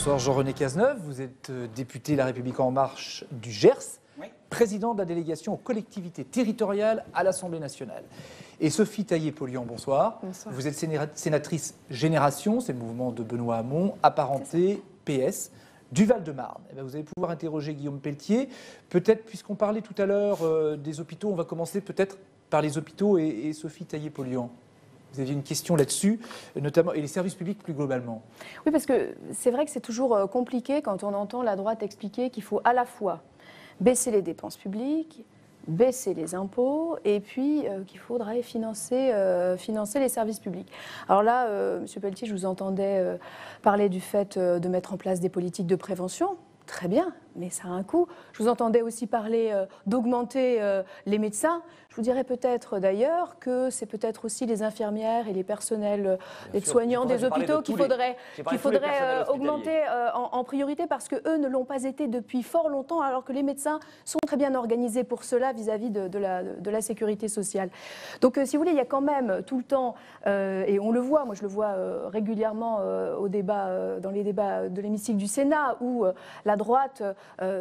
Bonsoir Jean-René Cazeneuve, vous êtes député La République En Marche du Gers, oui. Président de la délégation aux collectivités territoriales à l'Assemblée nationale. Et Sophie Taillé-Polian, bonsoir. Bonsoir. Vous êtes sénatrice Génération, c'est le mouvement de Benoît Hamon, apparenté PS du Val-de-Marne. Eh bien, vous allez pouvoir interroger Guillaume Pelletier. Peut-être, puisqu'on parlait tout à l'heure des hôpitaux, on va commencer peut-être par les hôpitaux et Sophie Taillé-Polian. Vous aviez une question là-dessus, notamment, et les services publics plus globalement. Oui, parce que c'est vrai que c'est toujours compliqué quand on entend la droite expliquer qu'il faut à la fois baisser les dépenses publiques, baisser les impôts, et puis qu'il faudrait financer les services publics. Alors là, M. Pelletier, je vous entendais parler du fait de mettre en place des politiques de prévention. Très bien, mais ça a un coût. Je vous entendais aussi parler d'augmenter les médecins. Je vous dirais peut-être d'ailleurs que c'est peut-être aussi les infirmières et les personnels soignants des hôpitaux qu'il faudrait augmenter en priorité parce qu'eux ne l'ont pas été depuis fort longtemps alors que les médecins sont très bien organisés pour cela vis-à-vis de la sécurité sociale. Donc si vous voulez, il y a quand même tout le temps, et on le voit, moi je le vois régulièrement dans les débats de l'hémicycle du Sénat où la droite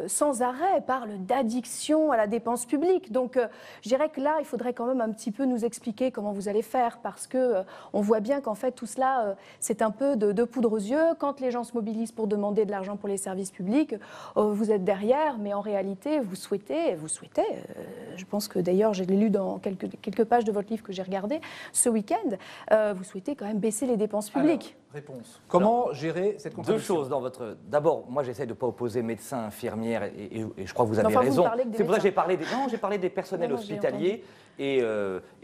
sans arrêt parle d'addiction à la dépense publique. Donc je dirais que là, il faudrait quand même un petit peu nous expliquer comment vous allez faire parce qu'on voit bien qu'en fait tout cela, c'est un peu de poudre aux yeux. Quand les gens se mobilisent pour demander de l'argent pour les services publics, vous êtes derrière, mais en réalité, vous souhaitez, je pense que d'ailleurs, je l'ai lu dans quelques pages de votre livre que j'ai regardé ce week-end, vous souhaitez quand même baisser les dépenses publiques. Alors, réponse. Comment gérer cette contradiction ? Deux choses dans votre... D'abord, moi j'essaie de ne pas opposer médecins, infirmières, et je crois que vous avez raison. C'est pour ça que j'ai parlé des personnels hospitaliers, et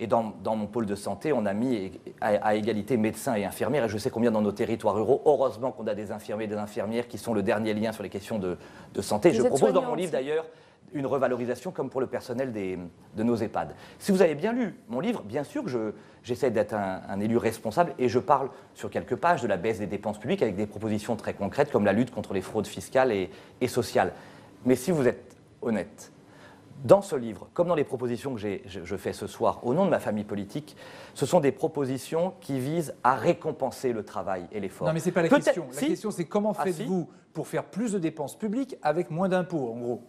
dans mon pôle de santé, on a mis à égalité médecins et infirmières, et je sais combien dans nos territoires ruraux, heureusement qu'on a des infirmiers et des infirmières qui sont le dernier lien sur les questions de santé. Je propose dans mon livre d'ailleurs une revalorisation comme pour le personnel de nos EHPAD. Si vous avez bien lu mon livre, bien sûr que j'essaie d'être un élu responsable et je parle sur quelques pages de la baisse des dépenses publiques avec des propositions très concrètes comme la lutte contre les fraudes fiscales et sociales. Mais si vous êtes honnête, dans ce livre, comme dans les propositions que je fais ce soir au nom de ma famille politique, ce sont des propositions qui visent à récompenser le travail et l'effort. Non mais ce n'est pas la question. La question c'est comment faites-vous pour faire plus de dépenses publiques avec moins d'impôts en gros ?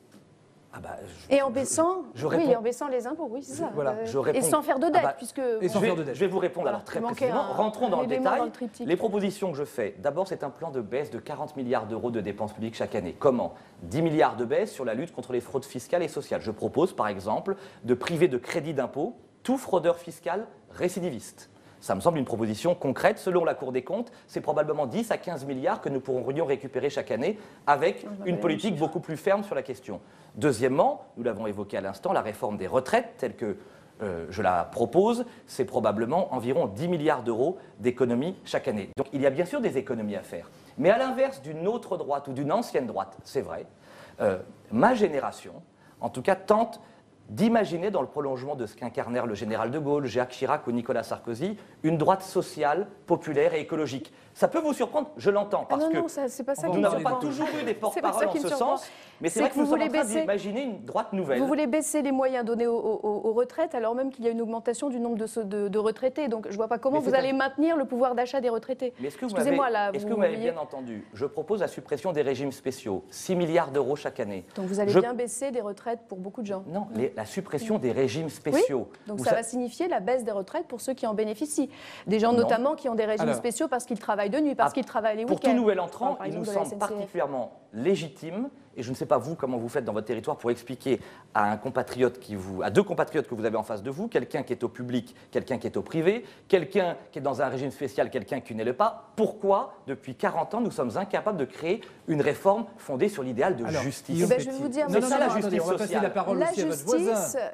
Et en baissant, en baissant les impôts, oui, c'est ça. Voilà, et sans faire de dette, puisque... Je vais vous répondre alors très précisément. Rentrons dans le détail. Les propositions que je fais, d'abord, c'est un plan de baisse de 40 milliards d'euros de dépenses publiques chaque année. Comment ? 10 milliards de baisse sur la lutte contre les fraudes fiscales et sociales. Je propose, par exemple, de priver de crédit d'impôt tout fraudeur fiscal récidiviste. Ça me semble une proposition concrète. Selon la Cour des comptes, c'est probablement 10 à 15 milliards que nous pourrions récupérer chaque année avec une politique beaucoup plus ferme sur la question. Deuxièmement, nous l'avons évoqué à l'instant, la réforme des retraites telle que je la propose, c'est probablement environ 10 milliards d'euros d'économies chaque année. Donc il y a bien sûr des économies à faire. Mais à l'inverse d'une autre droite ou d'une ancienne droite, c'est vrai, ma génération, en tout cas, tente d'imaginer dans le prolongement de ce qu'incarnèrent le général de Gaulle, Jacques Chirac ou Nicolas Sarkozy, une droite sociale, populaire et écologique. Ça peut vous surprendre, je l'entends, parce que nous n'avons pas toujours eu des porte-paroles en ce sens, mais c'est vrai que nous sommes en train d'imaginer une droite nouvelle. Vous voulez baisser les moyens donnés aux retraites, alors même qu'il y a une augmentation du nombre de retraités. Donc je ne vois pas comment vous allez maintenir le pouvoir d'achat des retraités. Mais est-ce que vous m'avez bien entendu ? Je propose la suppression des régimes spéciaux, 6 milliards d'euros chaque année. Donc vous allez bien baisser des retraites pour beaucoup de gens. Non, la suppression des régimes spéciaux. Oui, donc ça va signifier la baisse des retraites pour ceux qui en bénéficient. Des gens notamment qui ont des régimes spéciaux parce qu'ils travaillent de nuit, parce qu'ils travaillent les week-ends. Pour tout nouvel entrant, il nous semble particulièrement légitime, et je ne sais pas vous comment vous faites dans votre territoire pour expliquer à deux compatriotes que vous avez en face de vous, quelqu'un qui est au public, quelqu'un qui est au privé, quelqu'un qui est dans un régime spécial, quelqu'un qui ne l'est pas, pourquoi depuis 40 ans nous sommes incapables de créer une réforme fondée sur l'idéal de justice. Je vais vous dire, c'est ça la justice sociale.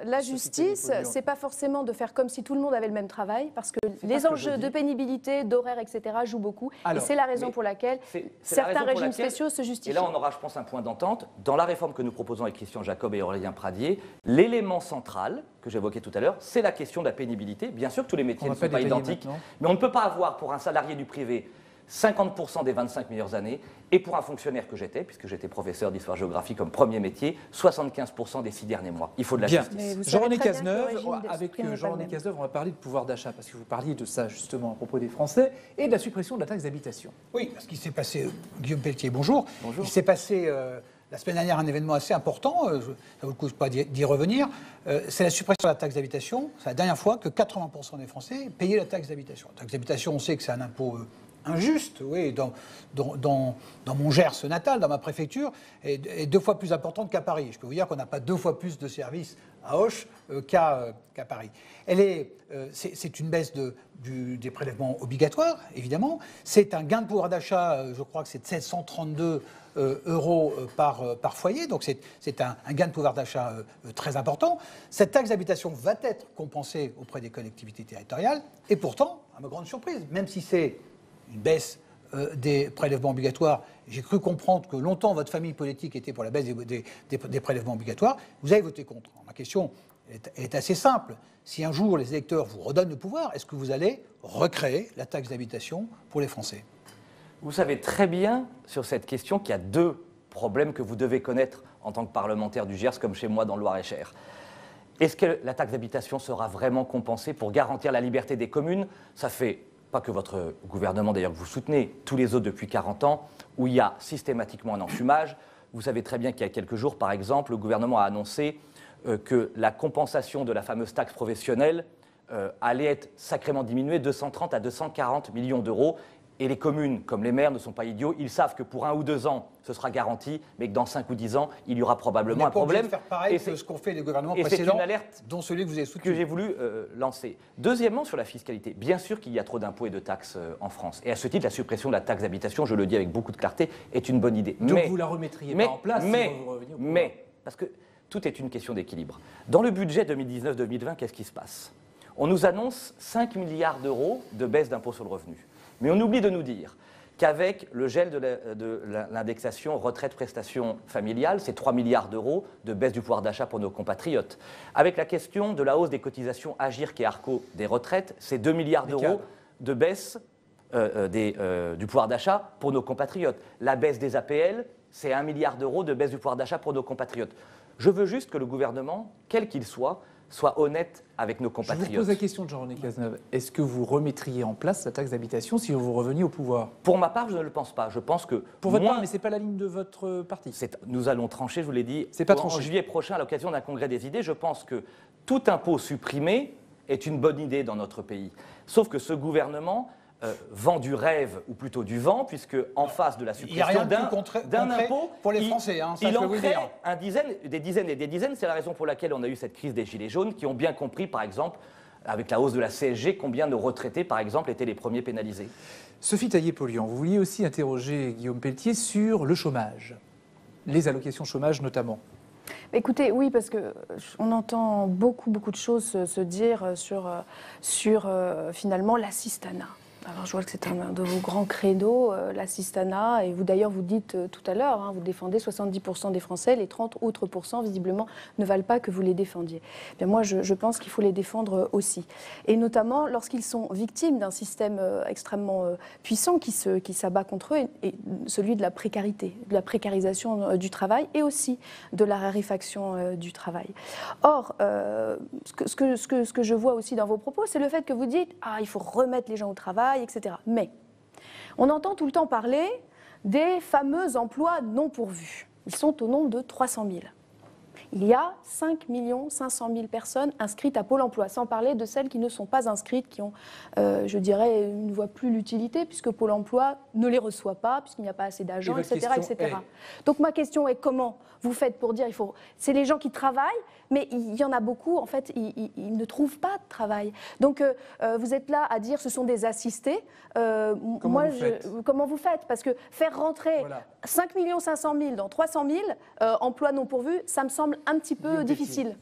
La justice, c'est pas forcément de faire comme si tout le monde avait le même travail, parce que les enjeux de pénibilité, d'horaire, etc. jouent beaucoup, et c'est la raison pour laquelle certains régimes spéciaux se justifient. Et là on aura, je pense, un point d'entente. Dans la réforme que nous proposons avec Christian Jacob et Aurélien Pradier, l'élément central que j'évoquais tout à l'heure, c'est la question de la pénibilité. Bien sûr que tous les métiers ne sont pas identiques, mais on ne peut pas avoir pour un salarié du privé 50% des 25 meilleures années, et pour un fonctionnaire que j'étais, puisque j'étais professeur d'histoire-géographie comme premier métier, 75% des 6 derniers mois. Il faut de la justice. Jean-René Cazeneuve, avec Jean-René Cazeneuve, on va parler de pouvoir d'achat, parce que vous parliez de ça justement à propos des Français, et de la suppression de la taxe d'habitation. Oui, ce qui s'est passé, Guillaume Pelletier, bonjour. Bonjour. Il s'est passé la semaine dernière un événement assez important, ça vaut le coup pas d'y revenir, c'est la suppression de la taxe d'habitation. C'est la dernière fois que 80% des Français payaient la taxe d'habitation. La taxe d'habitation, on sait que c'est un impôt injuste, oui, dans mon Gers natal, dans ma préfecture, est 2 fois plus importante qu'à Paris. Je peux vous dire qu'on n'a pas 2 fois plus de services à Auch qu'à Paris. C'est une baisse des prélèvements obligatoires, évidemment. C'est un gain de pouvoir d'achat, je crois que c'est de 732 euros par foyer, donc c'est un gain de pouvoir d'achat très important. Cette taxe d'habitation va être compensée auprès des collectivités territoriales, et pourtant, à ma grande surprise, même si c'est une baisse des prélèvements obligatoires, j'ai cru comprendre que longtemps votre famille politique était pour la baisse des prélèvements obligatoires, vous avez voté contre. Alors, ma question est assez simple. Si un jour les électeurs vous redonnent le pouvoir, est-ce que vous allez recréer la taxe d'habitation pour les Français ? Vous savez très bien sur cette question qu'il y a 2 problèmes que vous devez connaître en tant que parlementaire du Gers, comme chez moi dans le Loir-et-Cher. Est-ce que la taxe d'habitation sera vraiment compensée pour garantir la liberté des communes ? Ça fait pas que votre gouvernement, d'ailleurs, que vous soutenez, tous les autres depuis 40 ans, où il y a systématiquement un enfumage. Vous savez très bien qu'il y a quelques jours, par exemple, le gouvernement a annoncé que la compensation de la fameuse taxe professionnelle allait être sacrément diminuée, 230 à 240 millions d'euros. Et les communes, comme les maires, ne sont pas idiots. Ils savent que pour 1 ou 2 ans, ce sera garanti, mais que dans 5 ou 10 ans, il y aura probablement un problème. De faire pareil que ce qu'ont fait les gouvernements précédents, une alerte dont celui que vous avez soutenu. Que j'ai voulu lancer. Deuxièmement, sur la fiscalité, bien sûr qu'il y a trop d'impôts et de taxes en France. Et à ce titre, la suppression de la taxe d'habitation, je le dis avec beaucoup de clarté, est une bonne idée. Donc vous la remettriez pas en place si vous reveniez au pouvoir. Parce que tout est une question d'équilibre. Dans le budget 2019-2020, qu'est-ce qui se passe ? On nous annonce 5 milliards d'euros de baisse d'impôt sur le revenu. Mais on oublie de nous dire qu'avec le gel de l'indexation retraite-prestations familiales, c'est 3 milliards d'euros de baisse du pouvoir d'achat pour nos compatriotes. Avec la question de la hausse des cotisations AGIRC et ARCO des retraites, c'est 2 milliards d'euros de baisse du pouvoir d'achat pour nos compatriotes. La baisse des APL, c'est 1 milliard d'euros de baisse du pouvoir d'achat pour nos compatriotes. Je veux juste que le gouvernement, quel qu'il soit honnête avec nos compatriotes. Je vous pose la question de Jean-René Cazeneuve. Est-ce que vous remettriez en place la taxe d'habitation si vous reveniez au pouvoir ? Pour ma part, je ne le pense pas. Je pense que pour votre part, mais ce n'est pas la ligne de votre parti. Nous allons trancher, je vous l'ai dit, en juillet prochain, à l'occasion d'un congrès des idées. Je pense que tout impôt supprimé est une bonne idée dans notre pays. Sauf que ce gouvernement vend du rêve, ou plutôt du vent, puisque en face de la suppression d'un impôt, pour les Français, il en crée des dizaines et des dizaines. C'est la raison pour laquelle on a eu cette crise des Gilets jaunes, qui ont bien compris, par exemple, avec la hausse de la CSG, combien nos retraités, par exemple, étaient les premiers pénalisés. Sophie Taillé-Polian, vous vouliez aussi interroger Guillaume Pelletier sur le chômage, les allocations chômage notamment. Écoutez, oui, parce qu'on entend beaucoup de choses se dire sur finalement l'assistanat. Alors je vois que c'est un de vos grands credos, l'assistanat, et vous d'ailleurs vous dites tout à l'heure, vous défendez 70% des Français, les 30 autres pourcents visiblement ne valent pas que vous les défendiez. Bien, moi je pense qu'il faut les défendre aussi, et notamment lorsqu'ils sont victimes d'un système extrêmement puissant qui s'abat contre eux, et celui de la précarité, de la précarisation du travail et aussi de la raréfaction du travail. Or, ce que je vois aussi dans vos propos, c'est le fait que vous dites il faut remettre les gens au travail, etc. Mais on entend tout le temps parler des fameux emplois non pourvus. Ils sont au nombre de 300 000. Il y a 5 500 000 personnes inscrites à Pôle emploi, sans parler de celles qui ne sont pas inscrites, qui ont, je dirais, ne voient plus l'utilité, puisque Pôle emploi ne les reçoit pas, puisqu'il n'y a pas assez d'agents, etc., etc. Donc ma question est comment vous faites pour dire c'est les gens qui travaillent, mais il y en a beaucoup, en fait, ils ne trouvent pas de travail. Donc vous êtes là à dire ce sont des assistés. Comment vous faites ? Parce que faire rentrer 5 500 000 dans 300 000 emplois non pourvus, ça me semble un petit peu difficile.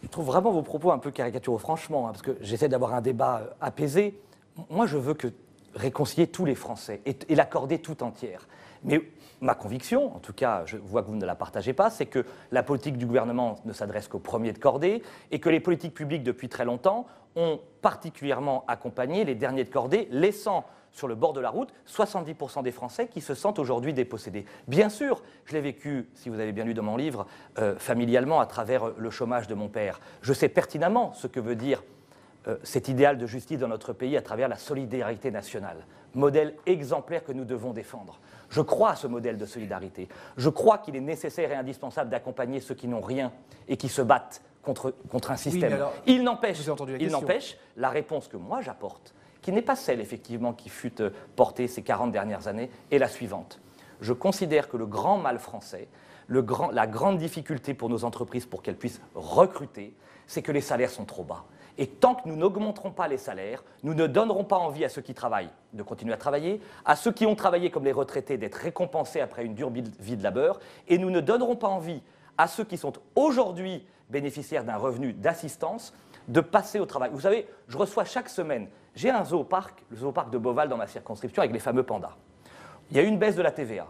Je trouve vraiment vos propos un peu caricaturaux, franchement, parce que j'essaie d'avoir un débat apaisé. Moi, je veux que réconcilier tous les Français et l'accorder tout entière. Mais ma conviction, en tout cas, je vois que vous ne la partagez pas, c'est que la politique du gouvernement ne s'adresse qu'aux premiers de cordée et que les politiques publiques, depuis très longtemps, ont particulièrement accompagné les derniers de cordée, laissant sur le bord de la route 70% des Français qui se sentent aujourd'hui dépossédés. Bien sûr, je l'ai vécu, si vous avez bien lu dans mon livre, familialement à travers le chômage de mon père. Je sais pertinemment ce que veut dire cet idéal de justice dans notre pays à travers la solidarité nationale, modèle exemplaire que nous devons défendre. Je crois à ce modèle de solidarité. Je crois qu'il est nécessaire et indispensable d'accompagner ceux qui n'ont rien et qui se battent contre un système. Oui, il n'empêche, la réponse que moi j'apporte, qui n'est pas celle effectivement qui fut portée ces 40 dernières années, est la suivante. Je considère que le grand mal français, la grande difficulté pour nos entreprises pour qu'elles puissent recruter, c'est que les salaires sont trop bas. Et tant que nous n'augmenterons pas les salaires, nous ne donnerons pas envie à ceux qui travaillent de continuer à travailler, à ceux qui ont travaillé comme les retraités d'être récompensés après une dure vie de labeur, et nous ne donnerons pas envie à ceux qui sont aujourd'hui bénéficiaires d'un revenu d'assistance de passer au travail. Vous savez, je reçois chaque semaine, j'ai un zooparc, le zooparc de Beauval dans ma circonscription avec les fameux pandas. Il y a eu une baisse de la TVA.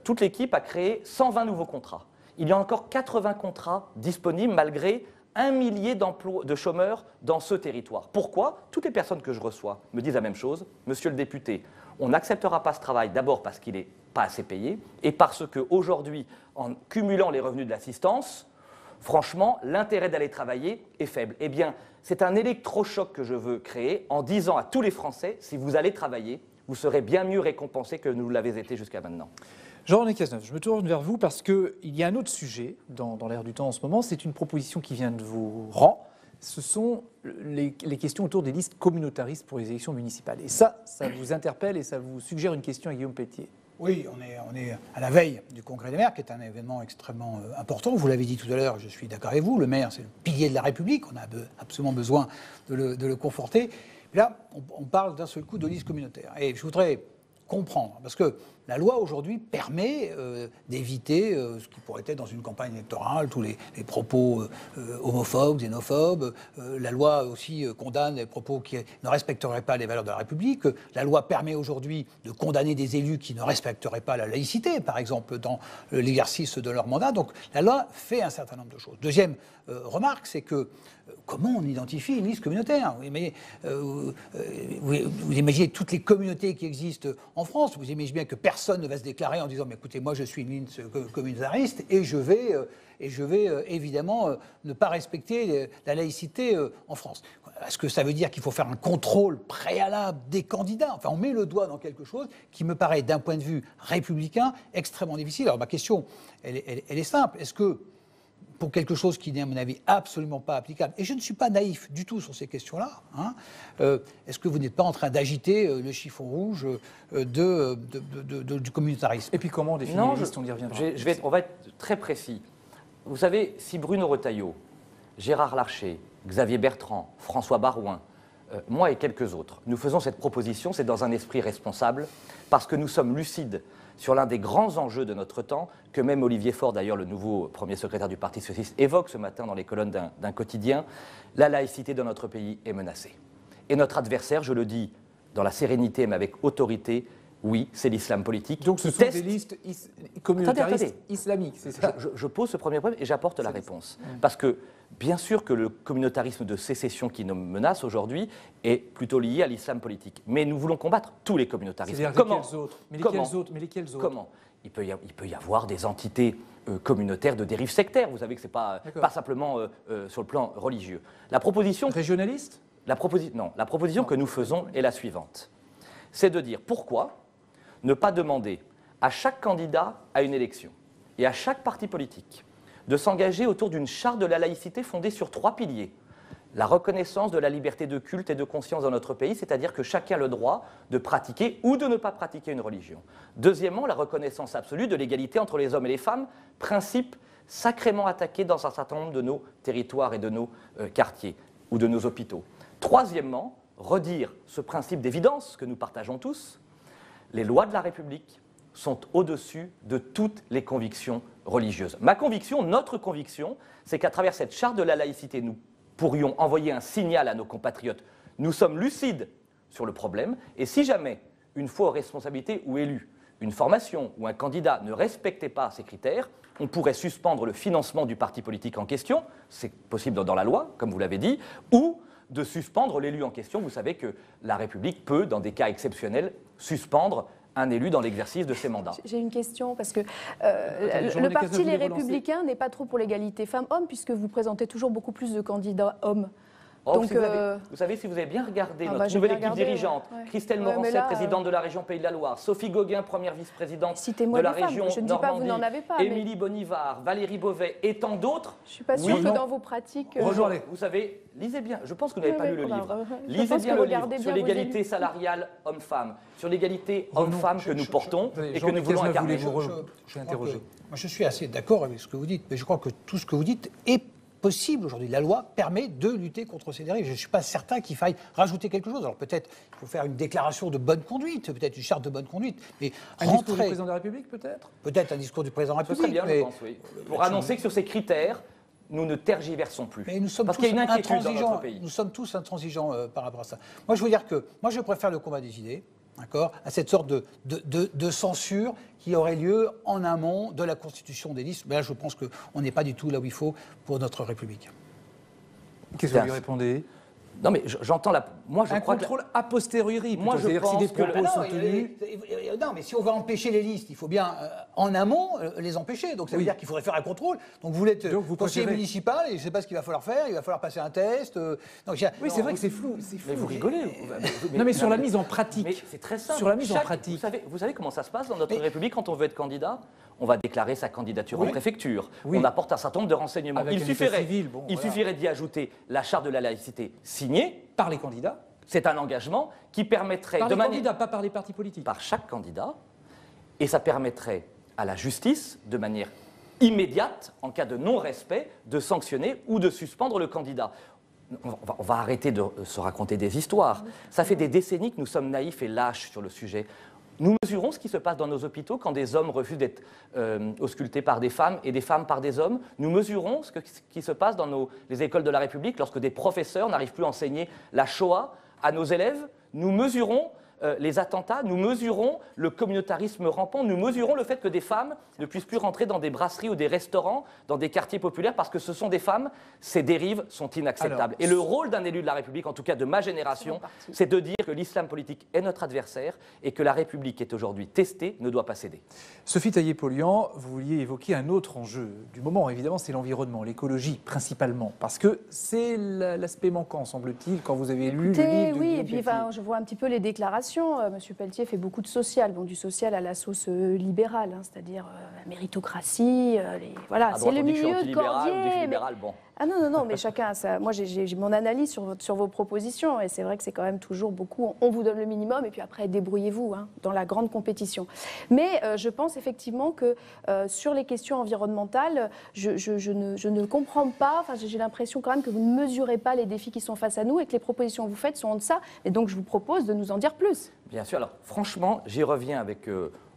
Toute l'équipe a créé 120 nouveaux contrats. Il y a encore 80 contrats disponibles malgré 1 millier de chômeurs dans ce territoire. Pourquoi? Toutes les personnes que je reçois me disent la même chose. Monsieur le député, on n'acceptera pas ce travail d'abord parce qu'il n'est pas assez payé et parce qu'aujourd'hui, en cumulant les revenus de l'assistance, franchement, l'intérêt d'aller travailler est faible. Eh bien, c'est un électrochoc que je veux créer en disant à tous les Français, si vous allez travailler, vous serez bien mieux récompensés que nous l'avez été jusqu'à maintenant. Jean-René Cazeneuve, je me tourne vers vous parce qu'il y a un autre sujet dans l'air du temps en ce moment. C'est une proposition qui vient de vos rangs. Ce sont les questions autour des listes communautaristes pour les élections municipales. Et ça vous interpelle et ça vous suggère une question à Guillaume Pelletier. Oui, on est à la veille du Congrès des maires, qui est un événement extrêmement important. Vous l'avez dit tout à l'heure, je suis d'accord avec vous. Le maire, c'est le pilier de la République. On a absolument besoin de le conforter. Et là, on parle d'un seul coup de liste communautaire. Et je voudrais comprendre, parce que la loi aujourd'hui permet d'éviter ce qui pourrait être dans une campagne électorale, tous les propos homophobes, xénophobes. La loi aussi condamne les propos qui ne respecteraient pas les valeurs de la République. La loi permet aujourd'hui de condamner des élus qui ne respecteraient pas la laïcité, par exemple, dans l'exercice de leur mandat. Donc la loi fait un certain nombre de choses. Deuxième remarque, c'est que comment on identifie une liste communautaire? Vous imaginez toutes les communautés qui existent en France. Vous imaginez bien que personne ne va se déclarer en disant « mais écoutez, moi je suis une liste communautariste et je vais évidemment ne pas respecter la laïcité en France ». Est-ce que ça veut dire qu'il faut faire un contrôle préalable des candidats? Enfin, on met le doigt dans quelque chose qui me paraît, d'un point de vue républicain, extrêmement difficile. Alors ma question, elle est simple. Est-ce que pour quelque chose qui n'est, à mon avis, absolument pas applicable, et je ne suis pas naïf du tout sur ces questions-là, est-ce que vous n'êtes pas en train d'agiter le chiffon rouge du communautarisme? Et puis comment on définit les listes? On y reviendra. On va être très précis. Vous savez, si Bruno Retailleau, Gérard Larcher, Xavier Bertrand, François Barouin, moi et quelques autres, nous faisons cette proposition, c'est dans un esprit responsable, parce que nous sommes lucides sur l'un des grands enjeux de notre temps, que même Olivier Faure, d'ailleurs le nouveau premier secrétaire du Parti socialiste, évoque ce matin dans les colonnes d'un quotidien. La laïcité dans notre pays est menacée. Et notre adversaire, je le dis dans la sérénité mais avec autorité, oui, c'est l'islam politique. Donc ce sont des listes communautaristes islamiques, c'est ça? Je pose ce premier problème et j'apporte la réponse. Parce que, bien sûr que le communautarisme de sécession qui nous menace aujourd'hui est plutôt lié à l'islam politique. Mais nous voulons combattre tous les communautarismes. C'est-à-dire lesquels autres? Mais lesquels autres? Comment? Il peut y avoir des entités communautaires de dérive sectaire. Vous savez que ce n'est pas simplement sur le plan religieux. La proposition... Régionaliste? Non, la proposition que nous faisons est la suivante. C'est de dire pourquoi ne pas demander à chaque candidat à une élection et à chaque parti politique de s'engager autour d'une charte de la laïcité fondée sur 3 piliers. La reconnaissance de la liberté de culte et de conscience dans notre pays, c'est-à-dire que chacun a le droit de pratiquer ou de ne pas pratiquer une religion. Deuxièmement, la reconnaissance absolue de l'égalité entre les hommes et les femmes, principe sacrément attaqué dans un certain nombre de nos territoires et de nos quartiers ou de nos hôpitaux. Troisièmement, redire ce principe d'évidence que nous partageons tous, les lois de la République sont au-dessus de toutes les convictions religieuses. Ma conviction, notre conviction, c'est qu'à travers cette charte de la laïcité, nous pourrions envoyer un signal à nos compatriotes. Nous sommes lucides sur le problème. Et si jamais, une fois aux responsabilités ou élu, une formation ou un candidat ne respectait pas ces critères, on pourrait suspendre le financement du parti politique en question, c'est possible dans la loi, comme vous l'avez dit, ou de suspendre l'élu en question. Vous savez que la République peut, dans des cas exceptionnels, suspendre un élu dans l'exercice de ses mandats. J'ai une question, parce que le parti Les Républicains n'est pas trop pour l'égalité femmes-hommes, puisque vous présentez toujours beaucoup plus de candidats hommes. Oh, donc, vous savez, si vous avez bien regardé notre nouvelle équipe dirigeante, Christelle Morancet, présidente de la région Pays de la Loire, Sophie Gauguin, première vice-présidente de la région Normandie, Émilie Bonivard, Valérie Beauvais et tant d'autres. Je ne suis pas sûre que dans vos pratiques... Vous savez, lisez bien, je pense que vous n'avez pas lu le livre. Lisez bien le livre sur l'égalité salariale homme-femme, sur l'égalité homme-femme que nous portons et que nous voulons incarner. Je suis assez d'accord avec ce que vous dites, mais je crois que tout ce que vous dites est possible aujourd'hui. La loi permet de lutter contre ces dérives. Je ne suis pas certain qu'il faille rajouter quelque chose. Alors peut-être il faut faire une déclaration de bonne conduite, peut-être une charte de bonne conduite. Mais un discours du président de la République, peut-être ? Peut-être un discours du président de la République. Ce serait bien, je pense, oui. Pour annoncer que sur ces critères, nous ne tergiversons plus. Mais nous sommes parce qu'il y a une inquiétude dans notre pays. Nous sommes tous intransigeants par rapport à ça. Moi, je veux dire que je préfère le combat des idées, d'accord, à cette sorte de censure qui aurait lieu en amont de la constitution des listes. Mais là, je pense qu'on n'est pas du tout là où il faut pour notre République. Qu'est-ce que vous lui répondez ? Non, mais j'entends moi, je crois contrôle a posteriori. Moi, je pense si des propos sont tenus. Non, mais si on va empêcher les listes, il faut bien en amont les empêcher. Donc ça veut dire qu'il faudrait faire un contrôle. Donc vous êtes conseiller municipal et je ne sais pas ce qu'il va falloir faire. Il va falloir passer un test. Oui, c'est vrai que c'est flou. Mais vous rigolez. Non, mais sur la mise en pratique. Mais c'est très simple. Sur la mise en pratique. Vous savez comment ça se passe dans notre République quand on veut être candidat ? On va déclarer sa candidature en préfecture. On apporte un certain nombre de renseignements. Avec il suffirait d'y ajouter la charte de la laïcité signée par les candidats. C'est un engagement qui permettrait par les candidats, pas par les partis politiques. Par chaque candidat. Et ça permettrait à la justice, de manière immédiate, en cas de non-respect, de sanctionner ou de suspendre le candidat. On va arrêter de se raconter des histoires. Ça fait des décennies que nous sommes naïfs et lâches sur le sujet. Nous mesurons ce qui se passe dans nos hôpitaux quand des hommes refusent d'être auscultés par des femmes et des femmes par des hommes. Nous mesurons ce qui se passe dans les écoles de la République lorsque des professeurs n'arrivent plus à enseigner la Shoah à nos élèves. Nous mesurons les attentats, nous mesurons le communautarisme rampant, nous mesurons le fait que des femmes ne puissent plus rentrer dans des brasseries ou des restaurants, dans des quartiers populaires, parce que ce sont des femmes, ces dérives sont inacceptables. Et le rôle d'un élu de la République, en tout cas de ma génération, c'est de dire que l'islam politique est notre adversaire et que la République est aujourd'hui testée, ne doit pas céder. Sophie Taillé-Polian, vous vouliez évoquer un autre enjeu du moment, évidemment, c'est l'environnement, l'écologie principalement, parce que c'est l'aspect manquant, semble-t-il, quand vous avez lu le livre de oui, et puis je vois un petit peu les déclarations. Monsieur Pelletier fait beaucoup de social, du social à la sauce libérale, c'est-à-dire la méritocratie, c'est le milieu de Cordier. Ah non, mais chacun a ça. Moi, j'ai mon analyse sur vos propositions, et c'est vrai que c'est quand même toujours beaucoup. On vous donne le minimum, et puis après, débrouillez-vous dans la grande compétition. Mais je pense effectivement que sur les questions environnementales, je ne comprends pas, j'ai l'impression quand même que vous ne mesurez pas les défis qui sont face à nous, et que les propositions que vous faites sont en deçà. Et donc, je vous propose de nous en dire plus. Bien sûr. Alors, franchement, j'y reviens avec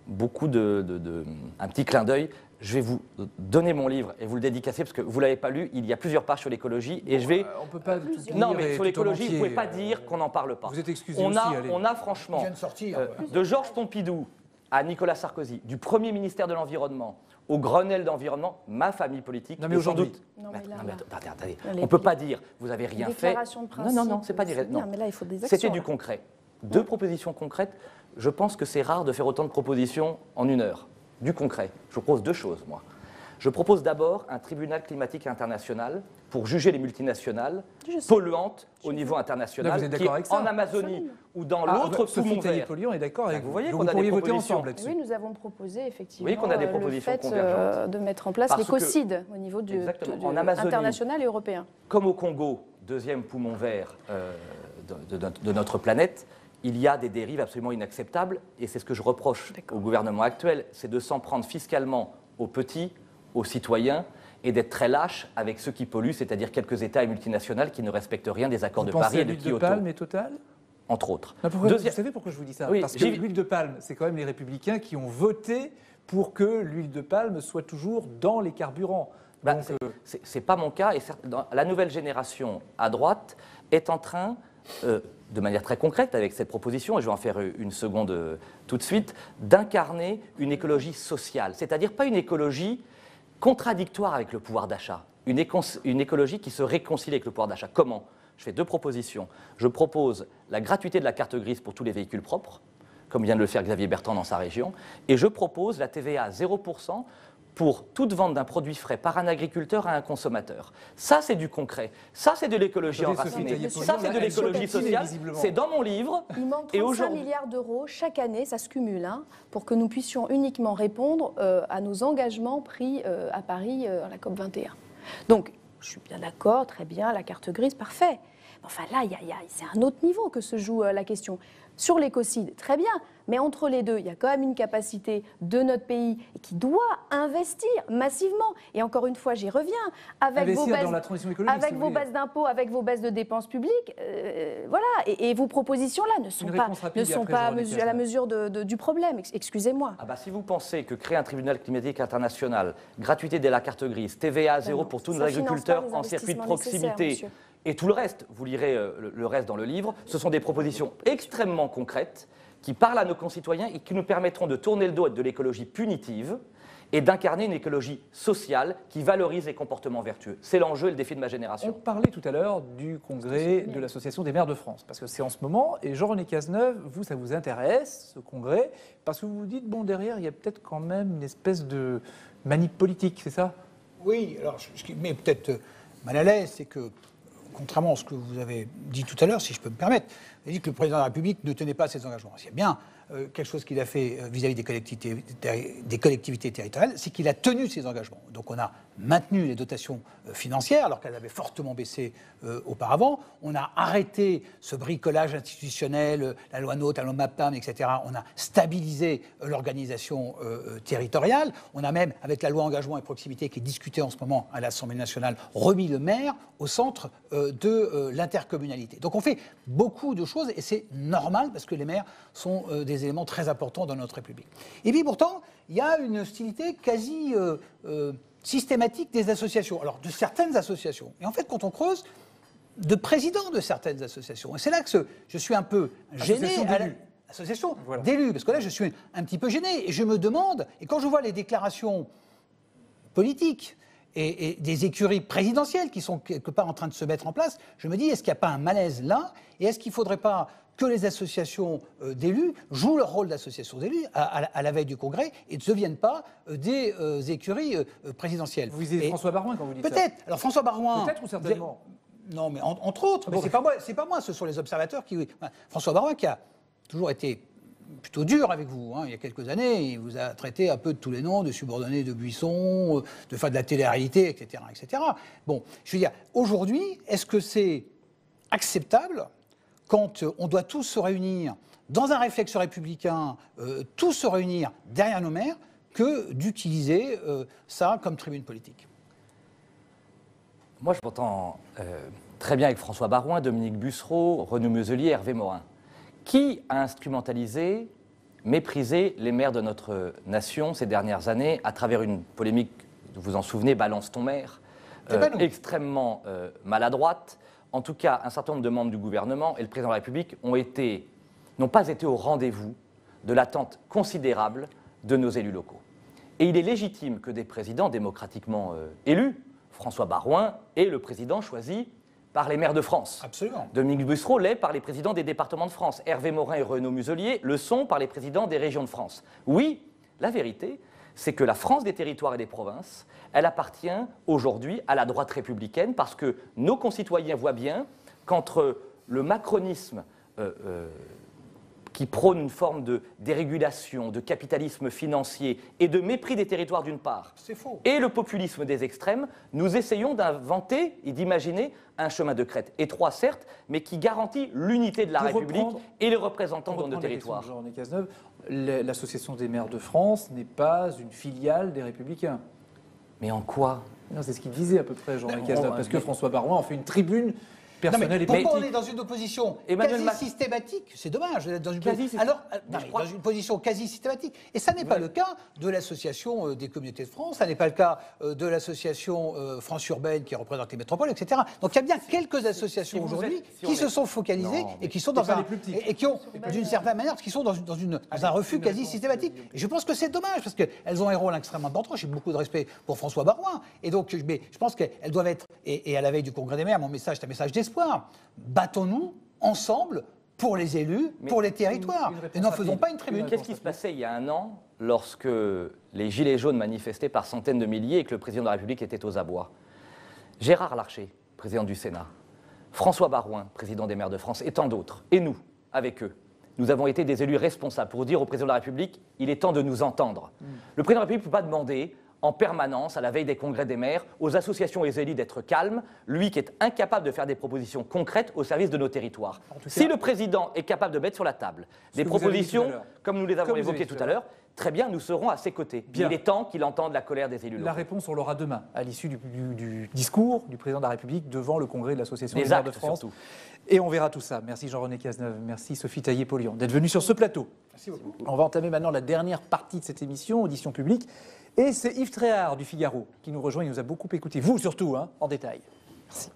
beaucoup un petit clin d'œil. Je vais vous donner mon livre et vous le dédicacer parce que vous ne l'avez pas lu. Il y a plusieurs pages sur l'écologie et je vais. On peut pas. Non, mais sur l'écologie, vous ne pouvez pas dire qu'on n'en parle pas. Vous êtes excusé on aussi. On a franchement de Georges Pompidou à Nicolas Sarkozy, du Premier ministère de l'Environnement au Grenelle d'environnement, ma famille politique. Non, mais aujourd'hui. Attendez. On ne peut pas dire vous n'avez rien fait. Non, c'est pas direct. Non, mais là, il faut des actions. C'était du concret. Deux propositions concrètes. Je pense que c'est rare de faire autant de propositions en une heure. Du concret. Je propose deux choses, moi. Je propose d'abord un tribunal climatique international pour juger les multinationales polluantes au niveau international, là, vous êtes d'accord avec ça, en Amazonie ou dans l'autre poumon vert. Sophie Taillé-Polian est d'accord avec vous. Vous voyez qu'on a des propositions ensemble là-dessus. Oui, nous avons proposé effectivement vous voyez qu'on a des propositions le fait de mettre en place l'écocide au niveau en Amazonie, international et européen. Comme au Congo, deuxième poumon vert de notre planète, il y a des dérives absolument inacceptables et c'est ce que je reproche au gouvernement actuel, c'est de s'en prendre fiscalement aux petits, aux citoyens et d'être très lâche avec ceux qui polluent, c'est-à-dire quelques États et multinationales qui ne respectent rien des accords de Paris et de Kyoto. L'huile de palme et Total ? Entre autres. Vous savez pourquoi je vous dis ça ? Oui, parce que l'huile de palme, c'est quand même les Républicains qui ont voté pour que l'huile de palme soit toujours dans les carburants. C'est pas mon cas et la nouvelle génération à droite est en train de manière très concrète avec cette proposition, et je vais en faire une seconde tout de suite, d'incarner une écologie sociale, c'est-à-dire pas une écologie contradictoire avec le pouvoir d'achat, une écologie qui se réconcilie avec le pouvoir d'achat. Comment ? Je fais 2 propositions. Je propose la gratuité de la carte grise pour tous les véhicules propres, comme vient de le faire Xavier Bertrand dans sa région, et je propose la TVA à 0% pour toute vente d'un produit frais par un agriculteur à un consommateur. Ça, c'est du concret. Ça, c'est de l'écologie enracinée. Ça, c'est de l'écologie sociale. C'est dans mon livre. Il manque 35 milliards d'euros chaque année, ça se cumule, hein, pour que nous puissions uniquement répondre à nos engagements pris à Paris à la COP21. Donc, je suis bien d'accord, très bien, la carte grise, parfait. Enfin là, c'est un autre niveau que se joue la question. Sur l'écocide, très bien, mais entre les deux, il y a quand même une capacité de notre pays qui doit investir massivement. Et encore une fois, j'y reviens, avec vos baisses d'impôts, avec vos baisses de dépenses publiques, voilà. Et vos propositions-là ne sont pas à la mesure du problème, excusez-moi. Ah bah, si vous pensez que créer un tribunal climatique international, gratuité de la carte grise, TVA à 0 pour tous nos agriculteurs en circuit de proximité, et tout le reste, vous lirez le reste dans le livre, ce sont des propositions extrêmement concrètes qui parlent à nos concitoyens et qui nous permettront de tourner le dos de l'écologie punitive et d'incarner une écologie sociale qui valorise les comportements vertueux. C'est l'enjeu et le défi de ma génération. On parlait tout à l'heure du congrès de l'Association des maires de France, parce que c'est en ce moment, et Jean-René Cazeneuve, vous, ça vous intéresse, ce congrès, parce que vous vous dites, bon, derrière, il y a peut-être quand même une espèce de manip politique, c'est ça ? Oui, alors ce qui met peut-être mal à l'aise, c'est que, contrairement à ce que vous avez dit tout à l'heure, si je peux me permettre, vous avez dit que le président de la République ne tenait pas à ses engagements. C'est bien quelque chose qu'il a fait vis-à-vis des collectivités territoriales, c'est qu'il a tenu ses engagements. Donc on a maintenu les dotations financières, alors qu'elles avaient fortement baissé auparavant. On a arrêté ce bricolage institutionnel, la loi NOTRe, la loi MAPTAM, etc. On a stabilisé l'organisation territoriale. On a même, avec la loi engagement et proximité qui est discutée en ce moment à l'Assemblée nationale, remis le maire au centre de l'intercommunalité. Donc on fait beaucoup de choses et c'est normal parce que les maires sont des éléments très importants dans notre République. Et puis pourtant, il y a une hostilité quasi systématique des associations, alors de certaines associations. Et en fait, quand on creuse, de présidents de certaines associations. Et c'est là que je suis un peu gêné. Association d'élus, parce que là, je suis un petit peu gêné. Et je me demande, et quand je vois les déclarations politiques et des écuries présidentielles qui sont quelque part en train de se mettre en place, je me dis, est-ce qu'il n'y a pas un malaise là ? Et est-ce qu'il ne faudrait pas que les associations d'élus jouent leur rôle d'association d'élus à la veille du Congrès et ne deviennent pas des écuries présidentielles. Vous visez François Baroin quand vous dites ça ? Peut-être. Alors François Baroin... Peut-être ou certainement ? Non, mais entre autres. Mais c'est pas moi, ce sont les observateurs qui... François Baroin qui a toujours été plutôt dur avec vous. Il y a quelques années, il vous a traité un peu de tous les noms, de subordonnés de Buisson, de la télé-réalité, etc., etc. Bon, je veux dire, aujourd'hui, est-ce que c'est acceptable quand on doit tous se réunir dans un réflexe républicain, tous se réunir derrière nos maires, que d'utiliser ça comme tribune politique ? Moi, je m'entends très bien avec François Baroin, Dominique Bussereau, Renaud Muselier, Hervé Morin. Qui a instrumentalisé, méprisé les maires de notre nation ces dernières années à travers une polémique, vous vous en souvenez, Balance ton maire, extrêmement maladroite. En tout cas, un certain nombre de membres du gouvernement et le président de la République n'ont pas été au rendez-vous de l'attente considérable de nos élus locaux. Et il est légitime que des présidents démocratiquement élus, François Baroin est le président choisi par les maires de France. Absolument. Dominique Bussereau l'est par les présidents des départements de France. Hervé Morin et Renaud Muselier le sont par les présidents des régions de France. Oui, la vérité, c'est que la France des territoires et des provinces, elle appartient aujourd'hui à la droite républicaine parce que nos concitoyens voient bien qu'entre le macronisme qui prône une forme de dérégulation, de capitalisme financier et de mépris des territoires d'une part, et le populisme des extrêmes, nous essayons d'inventer et d'imaginer un chemin de crête étroit certes, mais qui garantit l'unité de la République et les représentants de nos territoires. Jean-René Cazeneuve, l'Association des maires de France n'est pas une filiale des Républicains. Mais en quoi ? Non, c'est ce qu'il disait à peu près, Jean-René Cazeneuve, parce que François Baroin en fait une tribune personnel et politique. Pourquoi politique. on est dans une opposition quasi systématique? C'est dommage d'être dans une position quasi systématique. Et ça n'est pas le cas de l'Association des communautés de France, ça n'est pas le cas de l'Association France Urbaine qui représente les métropoles, etc. Donc il y a bien quelques associations aujourd'hui qui se sont focalisées et qui sont dans un... et qui ont, d'une certaine manière, qui sont dans un refus quasi systématique. Et je pense que c'est dommage, parce qu'elles ont un rôle extrêmement important. J'ai beaucoup de respect pour François Baroin. Et donc, je pense qu'elles doivent être, et à la veille du Congrès des maires, mon message, c'est un message d'espoir. Battons-nous ensemble pour les élus, pour les territoires. Et n'en faisons pas une tribune. Qu'est-ce qui se passait il y a un an, lorsque les Gilets jaunes manifestaient par centaines de milliers et que le président de la République était aux abois? Gérard Larcher, président du Sénat, François Baroin, président des maires de France, et tant d'autres, et nous, avec eux, nous avons été des élus responsables pour dire au président de la République, il est temps de nous entendre. Le président de la République ne peut pas demander en permanence, à la veille des congrès des maires, aux associations et aux élus d'être calmes, lui qui est incapable de faire des propositions concrètes au service de nos territoires. Si le président est capable de mettre sur la table des propositions, comme nous les avons évoquées tout à l'heure, très bien, nous serons à ses côtés. Il est temps qu'il entende la colère des élus locaux. La réponse, on l'aura demain, à l'issue du discours du président de la République devant le congrès de l'Association des maires de France. Surtout. Et on verra tout ça. Merci Jean-René Cazeneuve, merci Sophie Taillé-Polian d'être venue sur ce plateau. Merci beaucoup. On va entamer maintenant la dernière partie de cette émission, audition publique. Et c'est Yves Tréhard du Figaro qui nous rejoint. Il nous a beaucoup écouté, vous surtout, en détail. Merci.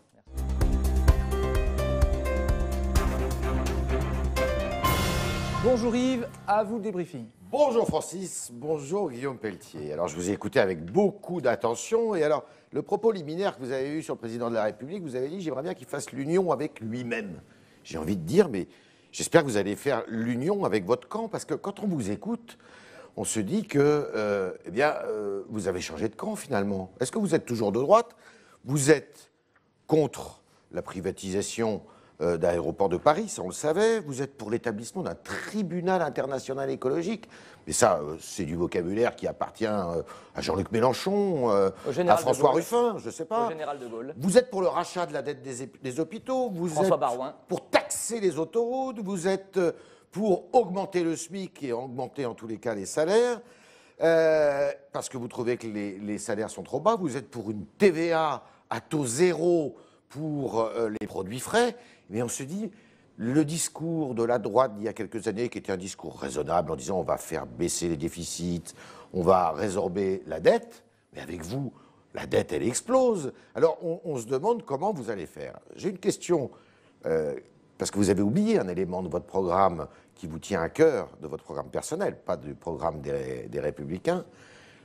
Bonjour Yves, à vous le débriefing. Bonjour Francis, bonjour Guillaume Pelletier. Alors je vous ai écouté avec beaucoup d'attention et alors le propos liminaire que vous avez eu sur le président de la République, vous avez dit j'aimerais bien qu'il fasse l'union avec lui-même. J'ai envie de dire mais j'espère que vous allez faire l'union avec votre camp parce que quand on vous écoute, on se dit que vous avez changé de camp finalement. Est-ce que vous êtes toujours de droite? Vous êtes contre la privatisation d'aéroports de Paris, ça on le savait. Vous êtes pour l'établissement d'un tribunal international écologique. Mais ça, c'est du vocabulaire qui appartient à Jean-Luc Mélenchon, à François Ruffin, je ne sais pas. Au général de Gaulle. Vous êtes pour le rachat de la dette des hôpitaux. Vous François êtes Baroin. Pour taxer les autoroutes. Vous êtes pour augmenter le SMIC et augmenter en tous les cas les salaires. Parce que vous trouvez que les salaires sont trop bas. Vous êtes pour une TVA à taux zéro pour les produits frais. Mais on se dit, le discours de la droite d'il y a quelques années, qui était un discours raisonnable en disant on va faire baisser les déficits, on va résorber la dette, mais avec vous, la dette, elle explose. Alors on se demande comment vous allez faire. J'ai une question, parce que vous avez oublié un élément de votre programme qui vous tient à cœur, de votre programme personnel, pas du programme des Républicains,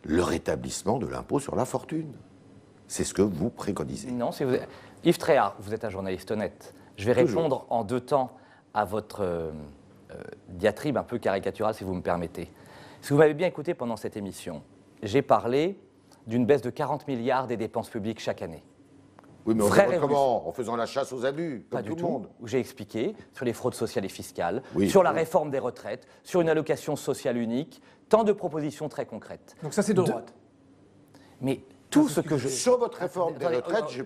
le rétablissement de l'impôt sur la fortune. C'est ce que vous préconisez. Non, c'est vous. Yves Tréhard, vous êtes un journaliste honnête. Je vais répondre en deux temps à votre diatribe un peu caricaturale, si vous me permettez. Si vous m'avez bien écouté pendant cette émission, j'ai parlé d'une baisse de 40 milliards des dépenses publiques chaque année. Oui, mais on fait comment? En faisant la chasse aux abus, comme Pas tout du le monde. J'ai expliqué sur les fraudes sociales et fiscales, oui, sur la réforme des retraites, sur une allocation sociale unique, tant de propositions très concrètes. Donc ça, c'est de droite. Mais tout ce que je... Sur votre réforme des retraites, je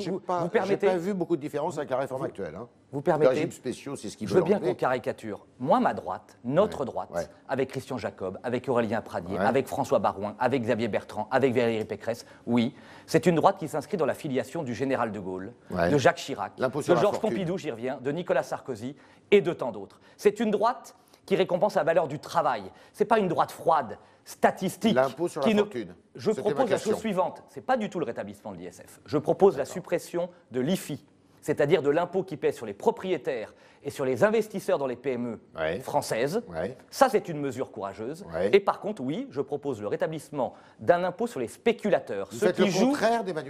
n'ai pas vu beaucoup de différence avec la réforme actuelle. Vous permettez, les régimes spéciaux, c'est ce qui je veux bien qu'on caricature. Moi, ma droite, notre droite, avec Christian Jacob, avec Aurélien Pradier, avec François Baroin, avec Xavier Bertrand, avec Valérie Pécresse, oui, c'est une droite qui s'inscrit dans la filiation du général de Gaulle, de Jacques Chirac, de Georges Pompidou, j'y reviens, de Nicolas Sarkozy et de tant d'autres. C'est une droite qui récompense la valeur du travail. Ce n'est pas une droite froide, statistique. L'impôt sur la fortune. Je propose la chose suivante. Ce n'est pas du tout le rétablissement de l'ISF. Je propose la suppression de l'IFI, c'est-à-dire de l'impôt qui pèse sur les propriétaires et sur les investisseurs dans les PME françaises. Ça, c'est une mesure courageuse. Et par contre, oui, je propose le rétablissement d'un impôt sur les spéculateurs. Ceux qui jouent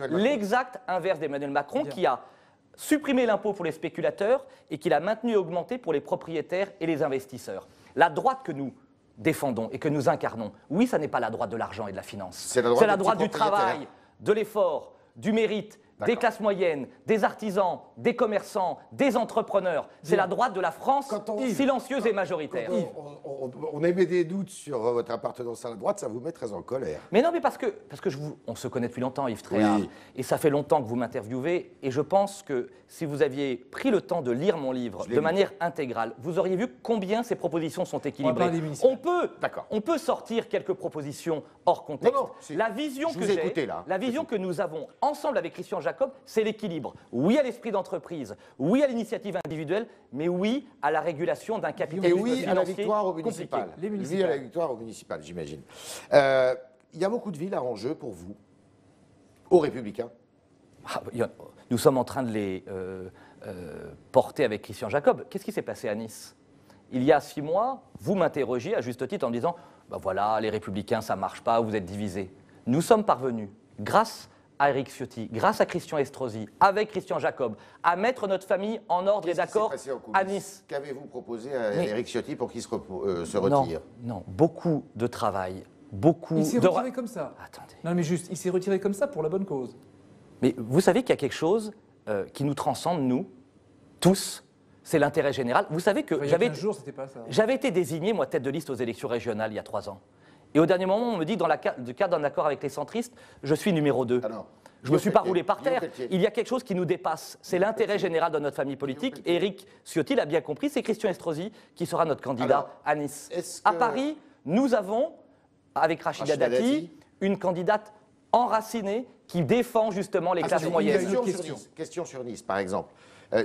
l'exact inverse d'Emmanuel Macron, qui a supprimé l'impôt pour les spéculateurs et qui l'a maintenu et augmenté pour les propriétaires et les investisseurs. La droite que nous défendons et que nous incarnons, oui, ça n'est pas la droite de l'argent et de la finance. C'est la droite du travail, de l'effort, du mérite, des classes moyennes, des artisans, des commerçants, des entrepreneurs. C'est la droite de la France silencieuse et majoritaire. On émet des doutes sur votre appartenance à la droite, ça vous met très en colère. Mais non, mais parce que on se connaît depuis longtemps, Yves Tréhard, et ça fait longtemps que vous m'interviewez, et je pense que si vous aviez pris le temps de lire mon livre de manière intégrale, vous auriez vu combien ces propositions sont équilibrées. On peut sortir quelques propositions hors contexte. La vision que nous avons ensemble avec Christian Jacob, Jacob, c'est l'équilibre. Oui à l'esprit d'entreprise, oui à l'initiative individuelle, mais oui à la régulation d'un capitalisme financier. Et oui à la victoire au municipal. Oui à la victoire au municipal, j'imagine. Il y a beaucoup de villes à enjeu pour vous, aux Républicains. Nous sommes en train de les porter avec Christian Jacob. Qu'est-ce qui s'est passé à Nice? Il y a 6 mois, vous m'interrogiez à juste titre en me disant « voilà, les Républicains, ça ne marche pas, vous êtes divisés ». Nous sommes parvenus, grâce à Éric Ciotti, grâce à Christian Estrosi, avec Christian Jacob, à mettre notre famille en ordre et d'accord à Nice. Qu'avez-vous proposé à Éric Ciotti pour qu'il se retire? Non, beaucoup de travail, beaucoup de... Il s'est retiré comme ça. Attendez. Non mais juste, il s'est retiré comme ça pour la bonne cause. Mais vous savez qu'il y a quelque chose qui nous transcende, nous, tous, c'est l'intérêt général. Vous savez que il y a 15 jours, c'était pas ça. J'avais été désigné, moi, tête de liste aux élections régionales il y a 3 ans. Et au dernier moment, on me dit, dans le cadre d'un accord avec les centristes, je suis numéro 2. Alors, je ne me suis pas roulé par terre. Il y a quelque chose qui nous dépasse. C'est l'intérêt général de notre famille politique. Et Éric Ciotti l'a bien compris, c'est Christian Estrosi qui sera notre candidat à Nice. À Paris, nous avons, avec Rachida Dati, une candidate enracinée qui défend justement les classes moyennes. Question sur Nice, par exemple.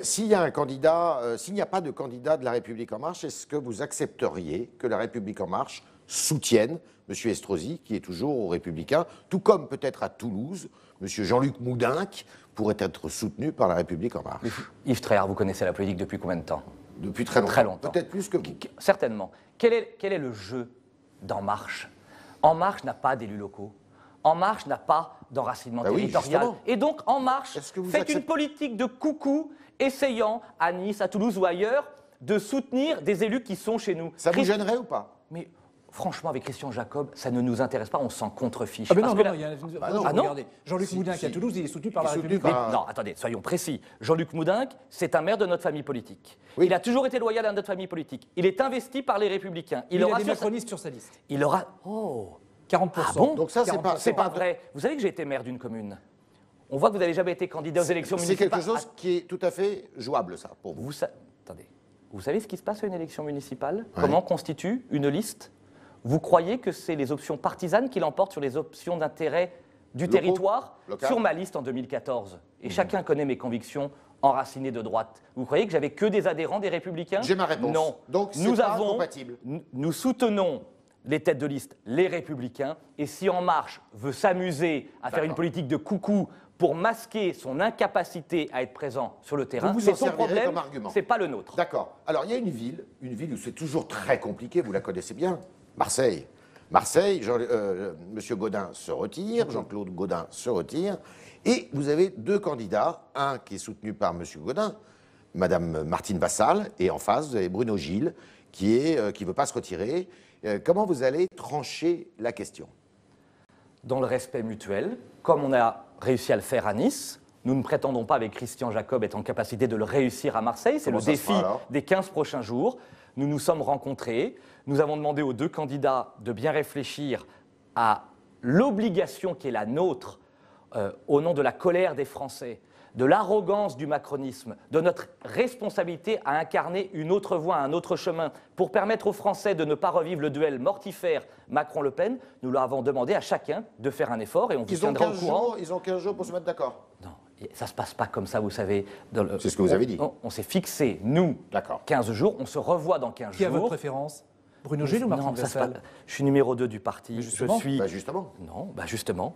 S'il y a un candidat, s'il n'y a pas de candidat de La République En Marche, est-ce que vous accepteriez que La République En Marche soutienne M. Estrosi, qui est toujours aux Républicains, tout comme peut-être à Toulouse, M. Jean-Luc Moudenc pourrait être soutenu par La République En Marche? Yves Tréhard, vous connaissez la politique depuis combien de temps? Depuis très longtemps. Peut-être plus que vous. Certainement. Quel est le jeu d'En Marche? En Marche n'a pas d'élus locaux. En Marche n'a pas d'enracinement territorial. Oui, et donc, En Marche fait une politique de coucou, essayant à Nice, à Toulouse ou ailleurs, de soutenir des élus qui sont chez nous. Ça vous gênerait ou pas? Mais franchement, avec Christian Jacob, ça ne nous intéresse pas, on s'en contrefiche. Ah, mais non, regardez. Jean-Luc Moudenc à Toulouse, il est soutenu par La République. Non, attendez, soyons précis. Jean-Luc Moudenc, c'est un maire de notre famille politique. Oui. Il a toujours été loyal à notre famille politique. Il est investi par les Républicains. Il a des macronistes sur sa liste. Il aura... Oh 40%. Ah bon? Donc ça, c'est pas vrai. Vous savez que j'ai été maire d'une commune. On voit que vous n'avez jamais été candidat aux élections municipales. C'est quelque chose qui est tout à fait jouable, ça, pour vous. Attendez. Vous savez ce qui se passe à une élection municipale? Comment constitue une liste? Vous croyez que c'est les options partisanes qui l'emportent sur les options d'intérêt du territoire? Sur ma liste en 2014. Et chacun connaît mes convictions enracinées de droite. Vous croyez que j'avais que des adhérents des Républicains? J'ai ma réponse. Non. Donc c'est pas compatible. Nous soutenons les têtes de liste, les Républicains. Et si En Marche veut s'amuser à faire une politique de coucou pour masquer son incapacité à être présent sur le terrain, c'est son problème, c'est pas le nôtre. D'accord. Alors il y a une ville où c'est toujours très compliqué, vous la connaissez bien, Marseille. Marseille, M. Gaudin se retire, Jean-Claude Gaudin se retire, et vous avez 2 candidats, un qui est soutenu par M. Gaudin, Mme Martine Vassal, et en face, vous avez Bruno Gilles, qui ne veut pas se retirer. Comment vous allez trancher la question? Dans le respect mutuel, comme on a réussi à le faire à Nice, nous ne prétendons pas avec Christian Jacob être en capacité de le réussir à Marseille, c'est le défi des 15 prochains jours. Nous nous sommes rencontrés, nous avons demandé aux 2 candidats de bien réfléchir à l'obligation qui est la nôtre au nom de la colère des Français, de l'arrogance du macronisme, de notre responsabilité à incarner une autre voie, un autre chemin, pour permettre aux Français de ne pas revivre le duel mortifère Macron-Le Pen. Nous leur avons demandé à chacun de faire un effort et on vous tiendra au courant. Ils ont 15 jours pour se mettre d'accord? Non, ça ne se passe pas comme ça, vous savez. C'est ce que vous avez dit. On s'est fixé, nous, 15 jours, on se revoit dans 15 jours. Qui a votre préférence? Bruno Gilles ou Martine Vassal? Je suis numéro 2 du parti. Justement. Justement. Non, justement.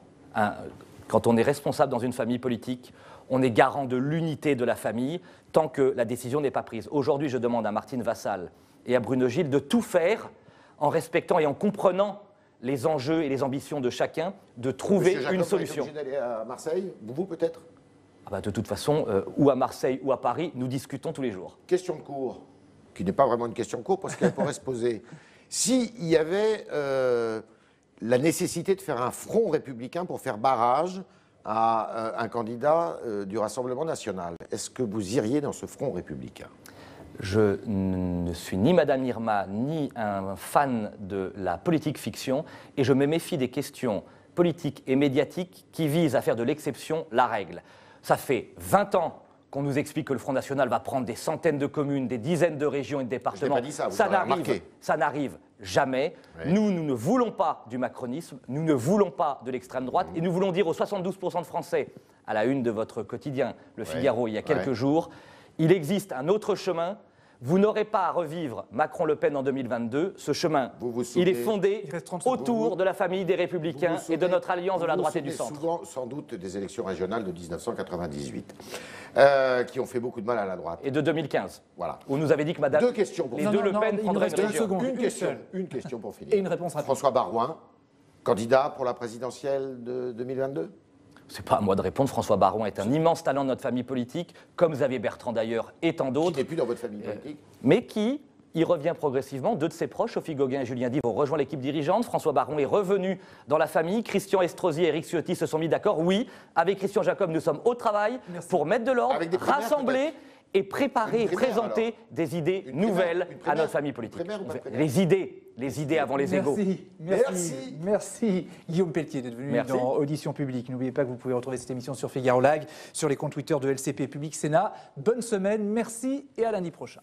Quand on est responsable dans une famille politique, on est garant de l'unité de la famille tant que la décision n'est pas prise. Aujourd'hui, je demande à Martine Vassal et à Bruno Gilles de tout faire en respectant et en comprenant les enjeux et les ambitions de chacun, de trouver une solution. Vous êtes obligé d'aller à Marseille, vous peut-être? De toute façon, ou à Marseille ou à Paris, nous discutons tous les jours. Question de cours, qui n'est pas vraiment une question de cours parce qu'elle pourrait se poser. S'il y avait la nécessité de faire un front républicain pour faire barrage à un candidat du Rassemblement national, est-ce que vous iriez dans ce front républicain? Je ne suis ni Madame Irma, ni un fan de la politique fiction, et je me méfie des questions politiques et médiatiques qui visent à faire de l'exception la règle. Ça fait 20 ans qu'on nous explique que le Front National va prendre des centaines de communes, des dizaines de régions et de départements. Je n'ai pas dit ça, ça n'arrive jamais. Oui. Nous ne voulons pas du macronisme, nous ne voulons pas de l'extrême droite, et nous voulons dire aux 72% de Français, à la une de votre quotidien, Le Figaro, il y a quelques jours, il existe un autre chemin. Vous n'aurez pas à revivre Macron-Le Pen en 2022. Ce chemin, il est fondé autour de la famille des Républicains et de notre alliance de la droite et du centre. Souvent, sans doute, des élections régionales de 1998 qui ont fait beaucoup de mal à la droite. Et de 2015. Voilà. Où nous avait dit que Madame Deux questions pour les deux Le Pen prendraient une région. Une question pour finir. Et une réponse rapide. François Baroin, candidat pour la présidentielle de 2022 ? C'est pas à moi de répondre. François Baroin est un immense talent de notre famille politique, comme Xavier Bertrand d'ailleurs et tant d'autres. Qui n'est plus dans votre famille politique. Mais qui y revient progressivement. Deux de ses proches, Sophie Gauguin et Julien Dive, ont rejoint l'équipe dirigeante. François Baroin est revenu dans la famille. Christian Estrosi et Éric Ciotti se sont mis d'accord. Oui, avec Christian Jacob, nous sommes au travail pour mettre de l'ordre, rassembler et préparer et présenter des idées nouvelles à notre famille politique. Les idées avant les égos. Merci Guillaume Pelletier d'être venu dans Audition Publique. N'oubliez pas que vous pouvez retrouver cette émission sur Figaro Live, sur les comptes Twitter de LCP Public Sénat. Bonne semaine, merci et à lundi prochain.